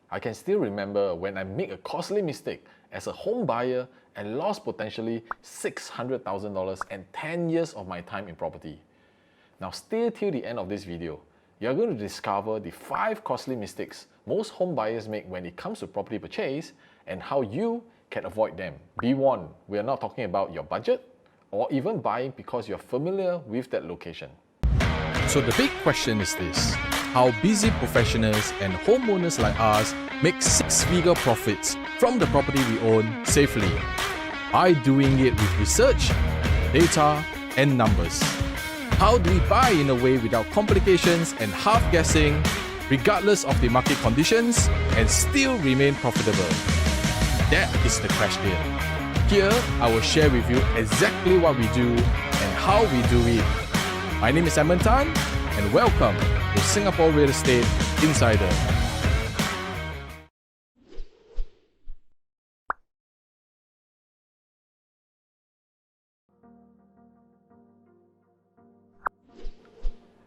I can still remember when I made a costly mistake as a home buyer and lost potentially $600,000 and 10 years of my time in property. Now stay till the end of this video. You're going to discover the 5 costly mistakes most home buyers make when it comes to property purchase and how you can avoid them. Be warned, we are not talking about your budget or even buying because you're familiar with that location. So the big question is this: how busy professionals and homeowners like us make 6-figure profits from the property we own safely by doing it with research, data, and numbers. How do we buy in a way without complications and half guessing, regardless of the market conditions, and still remain profitable? That is the question. Here, I will share with you exactly what we do and how we do it. My name is Edmund, and welcome to Singapore Real Estate Insider.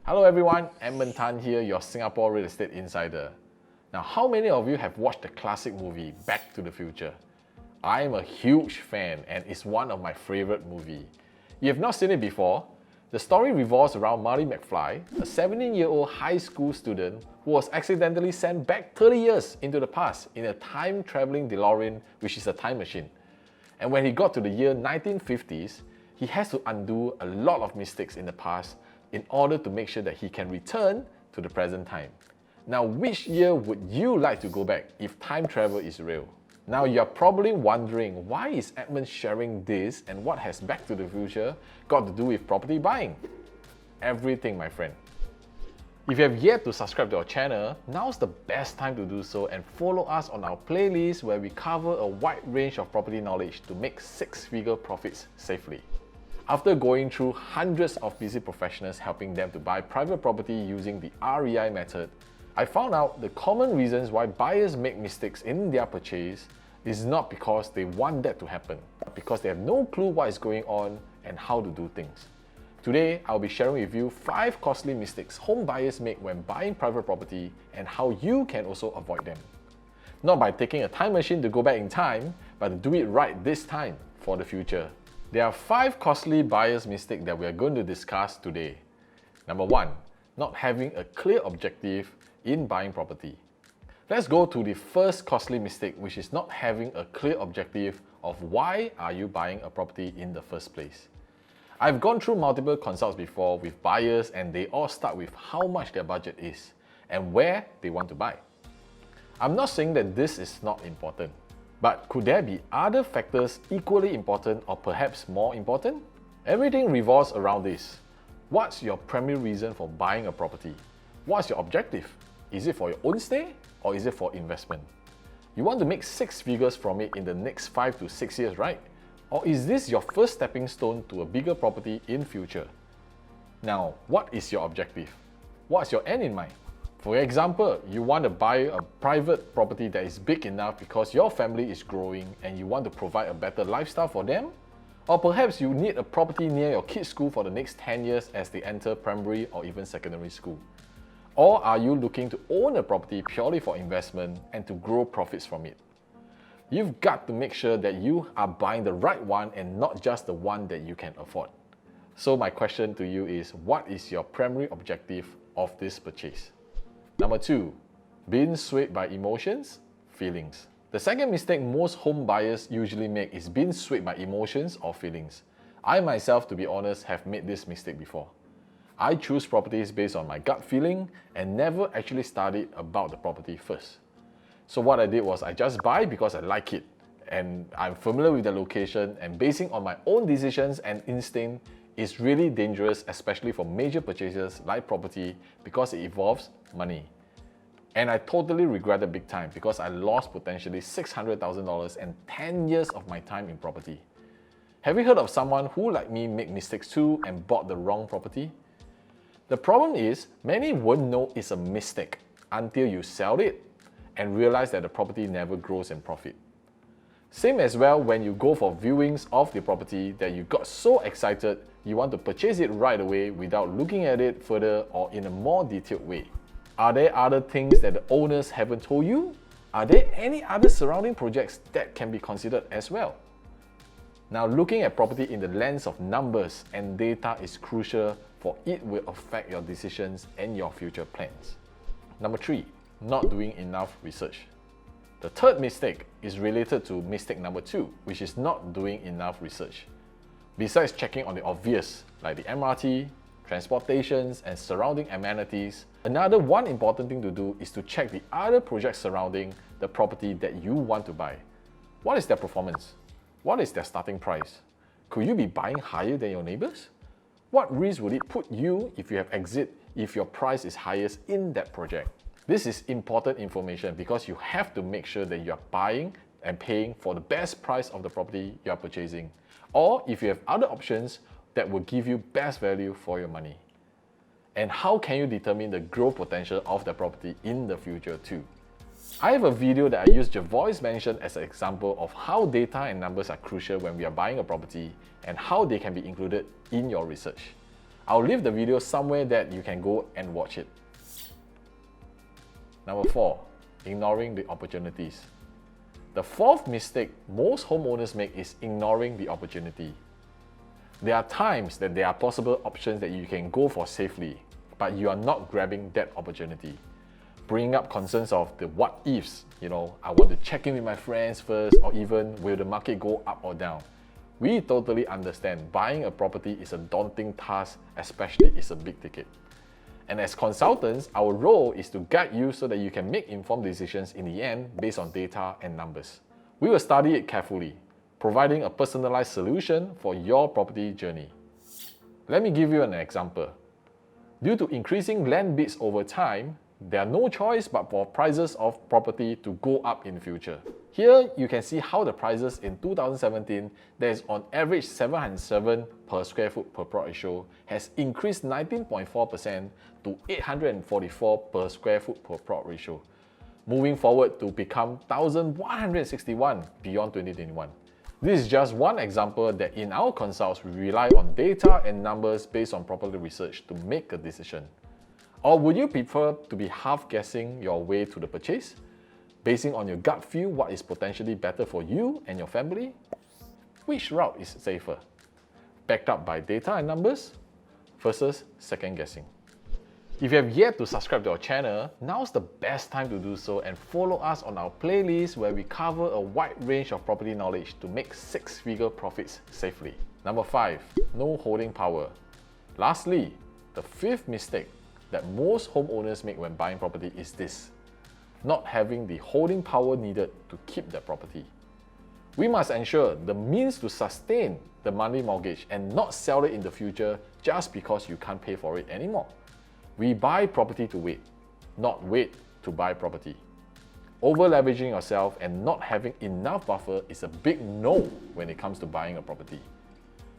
Hello everyone, Edmund Tan here, your Singapore Real Estate Insider. Now, how many of you have watched the classic movie Back to the Future? I am a huge fan and it's one of my favorite movies. If you have not seen it before, the story revolves around Marty McFly, a 17-year-old high school student who was accidentally sent back 30 years into the past in a time-traveling DeLorean, which is a time machine. And when he got to the year 1950s, he has to undo a lot of mistakes in the past in order to make sure that he can return to the present time. Now, which year would you like to go back if time travel is real? Now, you're probably wondering, why is Edmund sharing this and what has Back to the Future got to do with property buying? Everything, my friend. If you have yet to subscribe to our channel, now's the best time to do so and follow us on our playlist where we cover a wide range of property knowledge to make 6-figure profits safely. After going through hundreds of busy professionals helping them to buy private property using the REI method, I found out the common reasons why buyers make mistakes in their purchase is not because they want that to happen, but because they have no clue what is going on and how to do things. Today, I'll be sharing with you 5 costly mistakes home buyers make when buying private property and how you can also avoid them. Not by taking a time machine to go back in time, but to do it right this time for the future. There are 5 costly buyer's mistakes that we are going to discuss today. Number 1, not having a clear objective in buying property. Let's go to the first costly mistake, which is not having a clear objective of why are you buying a property in the first place. I've gone through multiple consults before with buyers and they all start with how much their budget is and where they want to buy. I'm not saying that this is not important. But could there be other factors equally important or perhaps more important? Everything revolves around this. What's your primary reason for buying a property? What's your objective? Is it for your own stay or is it for investment? You want to make 6 figures from it in the next 5 to 6 years, right? Or is this your first stepping stone to a bigger property in future? Now, what is your objective? What's your end in mind? For example, you want to buy a private property that is big enough because your family is growing and you want to provide a better lifestyle for them? Or perhaps you need a property near your kids' school for the next 10 years as they enter primary or even secondary school. Or are you looking to own a property purely for investment and to grow profits from it? You've got to make sure that you are buying the right one and not just the one that you can afford. So my question to you is, what is your primary objective of this purchase? Number 2, being swayed by emotions, feelings. The second mistake most home buyers usually make is being swayed by emotions or feelings. I myself, to be honest, have made this mistake before. I choose properties based on my gut feeling and never actually studied about the property first. So what I did was I just buy because I like it and I'm familiar with the location, and basing on my own decisions and instinct is really dangerous, especially for major purchases like property, because it involves money. And I totally regretted big time because I lost potentially $600,000 and 10 years of my time in property. Have you heard of someone who, like me, made mistakes too and bought the wrong property? The problem is, many won't know it's a mistake until you sell it and realize that the property never grows in profit. Same as well when you go for viewings of the property that you got so excited you want to purchase it right away without looking at it further or in a more detailed way. Are there other things that the owners haven't told you? Are there any other surrounding projects that can be considered as well? Now, looking at property in the lens of numbers and data is crucial, for it will affect your decisions and your future plans. Number 3, not doing enough research. The third mistake is related to mistake number 2, which is not doing enough research. Besides checking on the obvious, like the MRT, transportations, and surrounding amenities, another one important thing to do is to check the other projects surrounding the property that you want to buy. What is their performance? What is their starting price? Could you be buying higher than your neighbors? What risk would it put you if you have exit if your price is highest in that project? This is important information because you have to make sure that you are buying and paying for the best price of the property you are purchasing, or if you have other options that will give you best value for your money. And how can you determine the growth potential of the property in the future too? I have a video that I used your voice mention as an example of how data and numbers are crucial when we are buying a property and how they can be included in your research. I'll leave the video somewhere that you can go and watch it. Number 4, ignoring the opportunities. The fourth mistake most homeowners make is ignoring the opportunity. There are times that there are possible options that you can go for safely, but you are not grabbing that opportunity. Bringing up concerns of the what ifs, I want to check in with my friends first, or even will the market go up or down. We totally understand buying a property is a daunting task, especially it's a big ticket. And as consultants, our role is to guide you so that you can make informed decisions in the end based on data and numbers. We will study it carefully, providing a personalized solution for your property journey. Let me give you an example. Due to increasing land bids over time, there are no choice but for prices of property to go up in the future. Here you can see how the prices in 2017, that is on average 707 per square foot per plot ratio, has increased 19.4% to 844 per square foot per plot ratio, moving forward to become 1,161 beyond 2021. This is just one example that in our consults we rely on data and numbers based on property research to make a decision. Or would you prefer to be half guessing your way to the purchase, basing on your gut feel what is potentially better for you and your family? Which route is safer? Backed up by data and numbers versus second guessing? If you have yet to subscribe to our channel, now's the best time to do so and follow us on our playlist where we cover a wide range of property knowledge to make six-figure profits safely. Number 5, no holding power. Lastly, the fifth mistake that most homeowners make when buying property is this: not having the holding power needed to keep the property. We must ensure the means to sustain the monthly mortgage and not sell it in the future just because you can't pay for it anymore. We buy property to wait, not wait to buy property. Over-leveraging yourself and not having enough buffer is a big no when it comes to buying a property.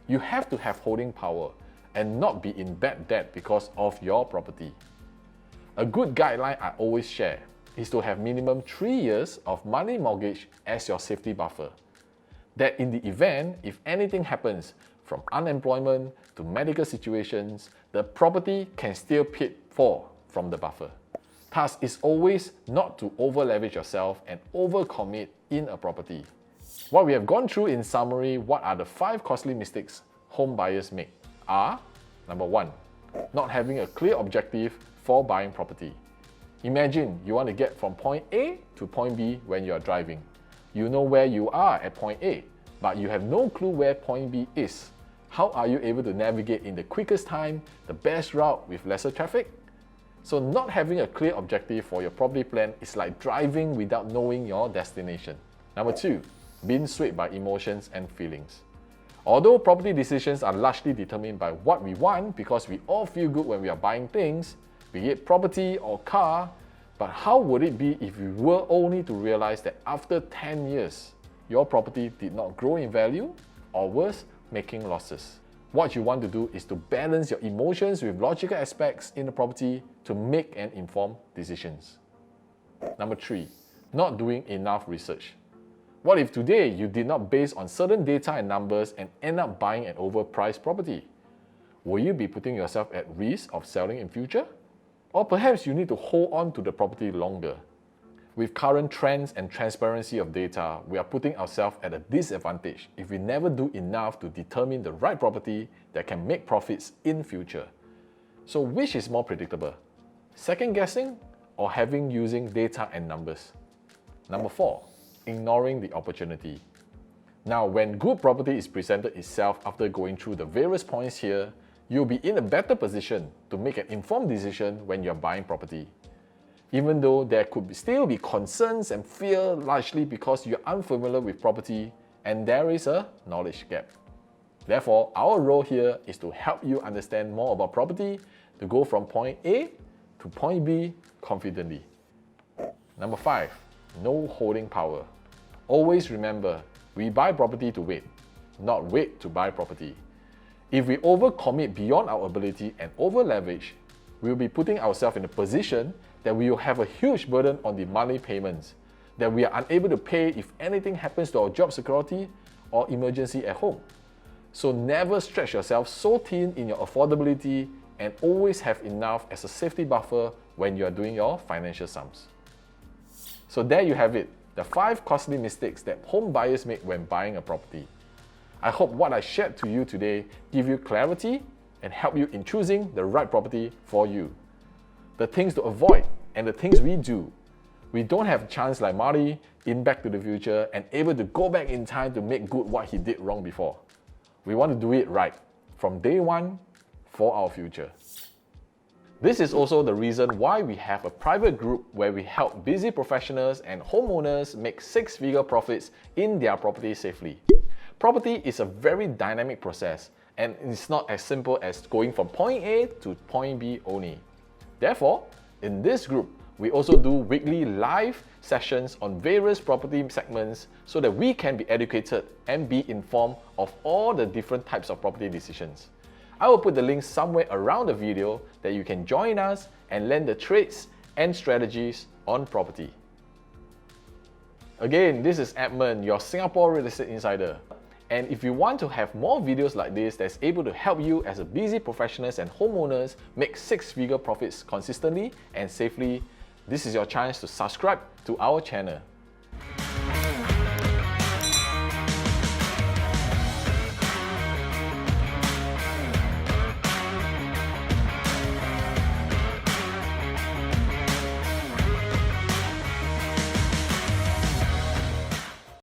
You have to have holding power and not be in bad debt because of your property. A good guideline I always share is to have minimum 3 years of monthly mortgage as your safety buffer. That in the event, if anything happens, from unemployment to medical situations, the property can still pay for from the buffer. Thus, it's always not to over-leverage yourself and overcommit in a property. What we have gone through in summary, what are the 5 costly mistakes home buyers make are: number 1, not having a clear objective for buying property. Imagine you want to get from point A to point B when you are driving. You know where you are at point A, but you have no clue where point B is. How are you able to navigate in the quickest time, the best route with lesser traffic? So not having a clear objective for your property plan is like driving without knowing your destination. Number 2, being swayed by emotions and feelings. Although property decisions are largely determined by what we want because we all feel good when we are buying things, be it property or car, but how would it be if you were only to realize that after 10 years, your property did not grow in value, or worse, making losses? What you want to do is to balance your emotions with logical aspects in the property to make an informed decisions. Number 3, not doing enough research. What if today you did not base on certain data and numbers and end up buying an overpriced property? Will you be putting yourself at risk of selling in future? Or perhaps you need to hold on to the property longer. With current trends and transparency of data, we are putting ourselves at a disadvantage if we never do enough to determine the right property that can make profits in future. So which is more predictable? Second guessing or having using data and numbers? Number 4, ignoring the opportunity. Now, when good property is presented itself after going through the various points here, you'll be in a better position to make an informed decision when you're buying property. Even though there could still be concerns and fear largely because you're unfamiliar with property and there is a knowledge gap. Therefore, our role here is to help you understand more about property to go from point A to point B confidently. Number 5, no holding power. Always remember, we buy property to wait, not wait to buy property. If we overcommit beyond our ability and over-leverage, we'll be putting ourselves in a position that we will have a huge burden on the monthly payments that we are unable to pay if anything happens to our job security or emergency at home. So never stretch yourself so thin in your affordability and always have enough as a safety buffer when you are doing your financial sums. So there you have it, the 5 costly mistakes that home buyers make when buying a property. I hope what I shared to you today give you clarity and help you in choosing the right property for you. The things to avoid and the things we do. We don't have a chance like Marty in Back to the Future and able to go back in time to make good what he did wrong before. We want to do it right from day one for our future. This is also the reason why we have a private group where we help busy professionals and homeowners make 6-figure profits in their property safely. Property is a very dynamic process and it's not as simple as going from point A to point B only. Therefore, in this group, we also do weekly live sessions on various property segments so that we can be educated and be informed of all the different types of property decisions. I will put the link somewhere around the video that you can join us and learn the trades and strategies on property. Again, this is Edmund, your Singapore Real Estate Insider. And if you want to have more videos like this that's able to help you as a busy professionals and homeowners make 6-figure profits consistently and safely, this is your chance to subscribe to our channel.